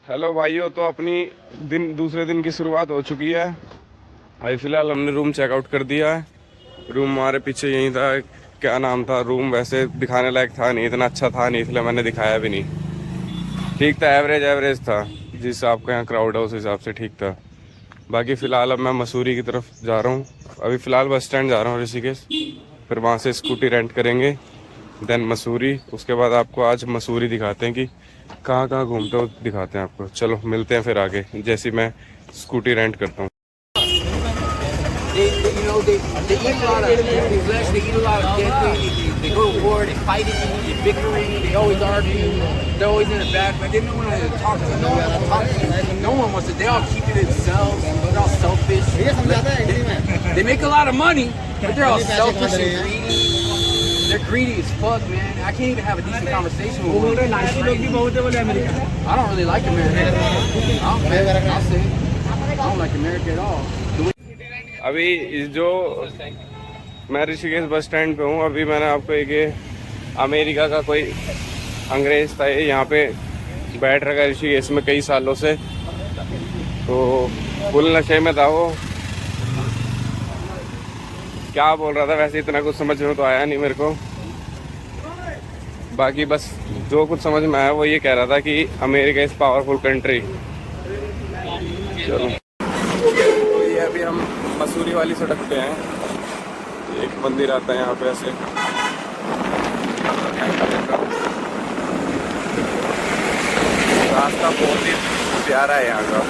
Hello भाइयों, तो अपनी दूसरे दिन की शुरुआत हो चुकी है। अभी फ़िलहाल हमने रूम चेकआउट कर दिया है। रूम हमारे पीछे यहीं था। क्या नाम था रूम, वैसे दिखाने लायक था नहीं, इतना अच्छा था नहीं, इसलिए मैंने दिखाया भी नहीं। ठीक था, एवरेज एवरेज था। जिस हिसाब का यहाँ क्राउड है उस हिसाब से ठीक था। बाकी फ़िलहाल अब मैं मसूरी की तरफ जा रहा हूँ। अभी फ़िलहाल बस स्टैंड जा रहा हूँ ऋषिकेश, फिर वहाँ से स्कूटी रेंट करेंगे, देन मसूरी। उसके बाद आपको आज मसूरी दिखाते हैं कि कहाँ कहाँ घूमते हो, दिखाते हैं आपको। चलो मिलते हैं फिर आगे, जैसे मैं स्कूटी रेंट करता हूँ। They eat a lot of human flesh. They eat a lot of dead things. They go to war. They fight it. They're bickering. They always argue. They're always in a bad. But they no one wants to talk to them. No one wants to talk to them. No one wants to. They all keep it to themselves. They're all selfish. They make a lot of money, but they're all selfish and greedy. They're greedy as fuck, man. I can't even have a decent conversation with them. I don't really like America. I'll say it. I don't like America at all. अभी जो मैं Rishikesh bus stand पे हूँ, अभी मैंने आपको एक ये अमेरिका का कोई अंग्रेज था, ये यहाँ पे बैठ रखा है ऋषिकेश में कई सालों से। तो फुल नशे में था वो। क्या बोल रहा था वैसे इतना कुछ समझ में तो आया नहीं मेरे को। बाकी बस जो कुछ समझ में आया वो ये कह रहा था कि अमेरिका इज़ पावरफुल कंट्री। चलो, तो ये अभी हम मसूरी वाली सड़क पे हैं। एक मंदिर आता है यहाँ पे ऐसे। रास्ता बहुत ही प्यारा है यहाँ का।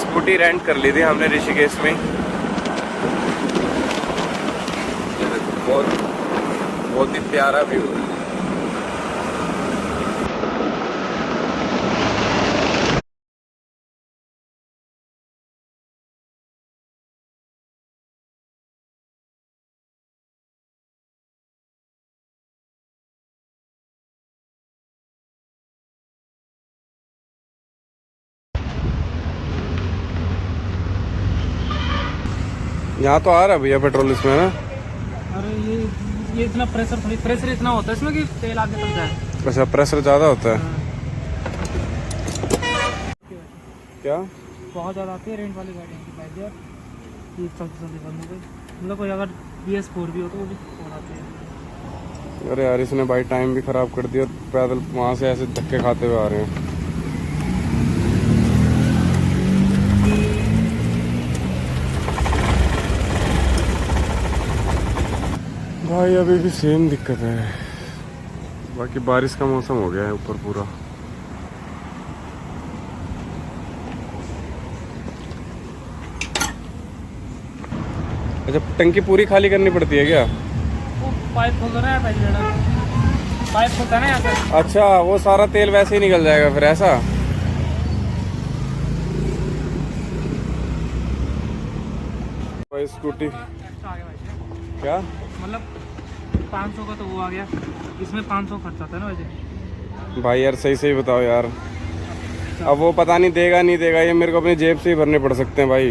स्कूटी रेंट कर ली थी हमने ऋषिकेश में। बहुत ही प्यारा व्यू है। यहाँ तो आ रहा है भैया पेट्रोल इसमें ना। अरे ये इतना प्रेशर थोड़ी, प्रेशर इतना होता है इसमें कि तेल आगे तक जाए। अच्छा, प्रेशर ज़्यादा होता है क्या? बहुत ज़्यादा आती है रेंट वाली गाड़ियों की प्राइस यार। ये चलती चलती बंद हो गई। मतलब कोई अगर BS4 भी हो तो वो भी हो जाती है। अरे यार, इसने भाई टाइम भी ख़राब कर दिया। पैदल वहाँ से ऐसे धक्के खाते हुए आ रहे हैं। भाई अभी भी सेम दिक्कत है। बाकी बारिश का मौसम हो गया है ऊपर पूरा। अच्छा, टंकी पूरी खाली करनी पड़ती है क्या? वो पाइप खोल रहा है पहले, पाइप खोलता है ना यहाँ से। अच्छा, वो सारा तेल वैसे ही निकल जाएगा फिर, ऐसा? भाई स्कूटी क्या मतलब 500 का तो वो आ गया, इसमें 500 खर्च आता है ना वैसे। भाई यार, सही सही बताओ यार। अब वो पता नहीं देगा नहीं देगा, ये मेरे को अपनी जेब से ही भरने पड़ सकते हैं भाई।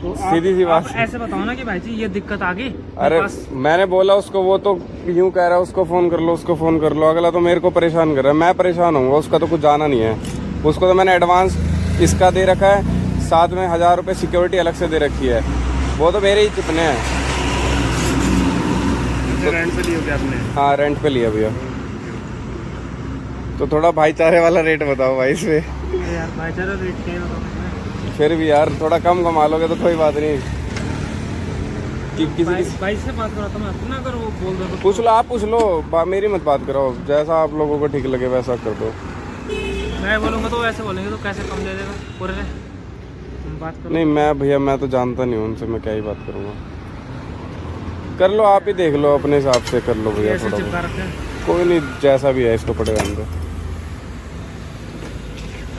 तो सीधी सी बात। ऐसे बताओ ना कि भाई जी ये दिक्कत आ गई। अरे मैंने बोला उसको, वो तो यूं कह रहा है उसको फ़ोन कर लो, उसको फ़ोन कर लो। अगला तो मेरे को परेशान कर रहा है, मैं परेशान हूँ, उसका तो कुछ जाना नहीं है। उसको तो मैंने एडवांस इसका दे रखा है, साथ में 1000 रुपये सिक्योरिटी अलग से दे रखी है। वो तो मेरे ही चिपने हैं। रेंट पे लिया आपने? हाँ, रेंट पे लिया भैया। तो थोड़ा भाईचारे वाला रेट बताओ भाई इसमें। यार भाईचारा रेट क्या है? फिर भी यार थोड़ा कम कमा लोगे तो कोई बात नहीं। कि किसी भाई से बात करा था मैं आपको ना, अगर वो बोल दो तो पूछ लो, आप पूछ लो, मेरी मत बात कराओ। जैसा आप लोगों को ठीक लगे वैसा कर दो। मैं बोलूँगा तो वैसे बोलेंगे तो कैसे कम दे देगा पूरे से? बात करो। नहीं मैं भैया, मैं तो जानता नहीं हूँ उनसे, मैं क्या ही बात करूँगा। कर लो, आप ही देख लो, अपने हिसाब से कर लो भैया। ऐसे थोड़ा चिपका बहुत रखे हैं। कोई नहीं, जैसा भी है इसको पड़ेगा अंदर।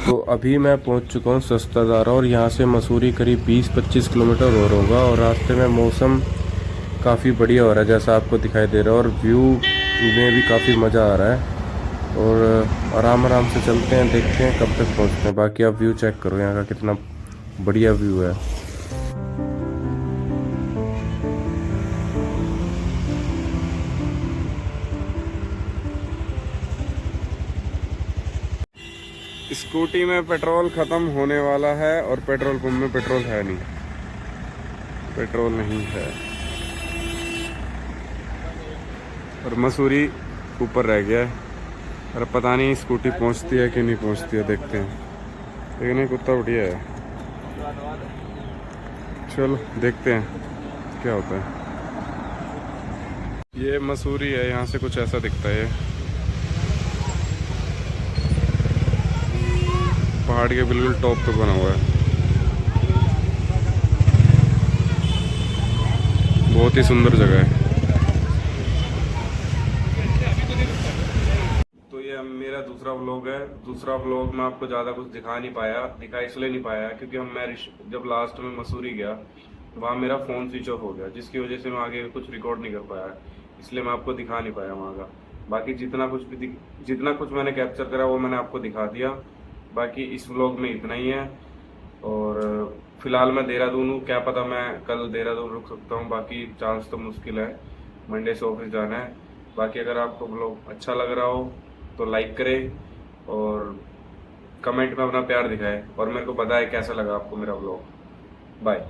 तो अभी मैं पहुंच चुका हूं सस्ताधारा, और यहां से मसूरी करीब 20-25 किलोमीटर और होगा। और रास्ते में मौसम काफ़ी बढ़िया हो रहा है जैसा आपको दिखाई दे रहा है, और व्यू में भी काफ़ी मज़ा आ रहा है। और आराम आराम से चलते हैं, देखते हैं कब तक पहुंचते हैं। बाकी आप व्यू चेक करो यहाँ का, कितना बढ़िया व्यू है। स्कूटी में पेट्रोल ख़त्म होने वाला है और पेट्रोल पंप में पेट्रोल है नहीं, पेट्रोल नहीं है। और मसूरी ऊपर रह गया है और पता नहीं स्कूटी पहुंचती है कि नहीं पहुंचती है, देखते हैं। लेकिन ये कुत्ता बढ़िया है, चलो देखते हैं क्या होता है। ये मसूरी है, यहाँ से कुछ ऐसा दिखता है। पहाड़ के बिल्कुल टॉप पे बना हुआ है, बहुत ही सुंदर जगह है। तो ये मेरा दूसरा व्लॉग है। दूसरा व्लॉग में आपको ज़्यादा कुछ दिखा इसलिए नहीं पाया क्योंकि जब लास्ट में मसूरी गया वहाँ मेरा फ़ोन स्विच ऑफ हो गया, जिसकी वजह से मैं आगे कुछ रिकॉर्ड नहीं कर पाया, इसलिए मैं आपको दिखा नहीं पाया वहाँ का। बाकी जितना कुछ मैंने कैप्चर करा वो मैंने आपको दिखा दिया। बाकी इस व्लॉग में इतना ही है। और फिलहाल मैं देहरादून हूँ, क्या पता मैं कल देहरादून रुक सकता हूँ, बाकी चांस तो मुश्किल है, मंडे से ऑफिस जाना है। बाकी अगर आपको व्लॉग अच्छा लग रहा हो तो लाइक करें और कमेंट में अपना प्यार दिखाएं और मेरे को बताएं कैसा लगा आपको मेरा व्लॉग। बाय।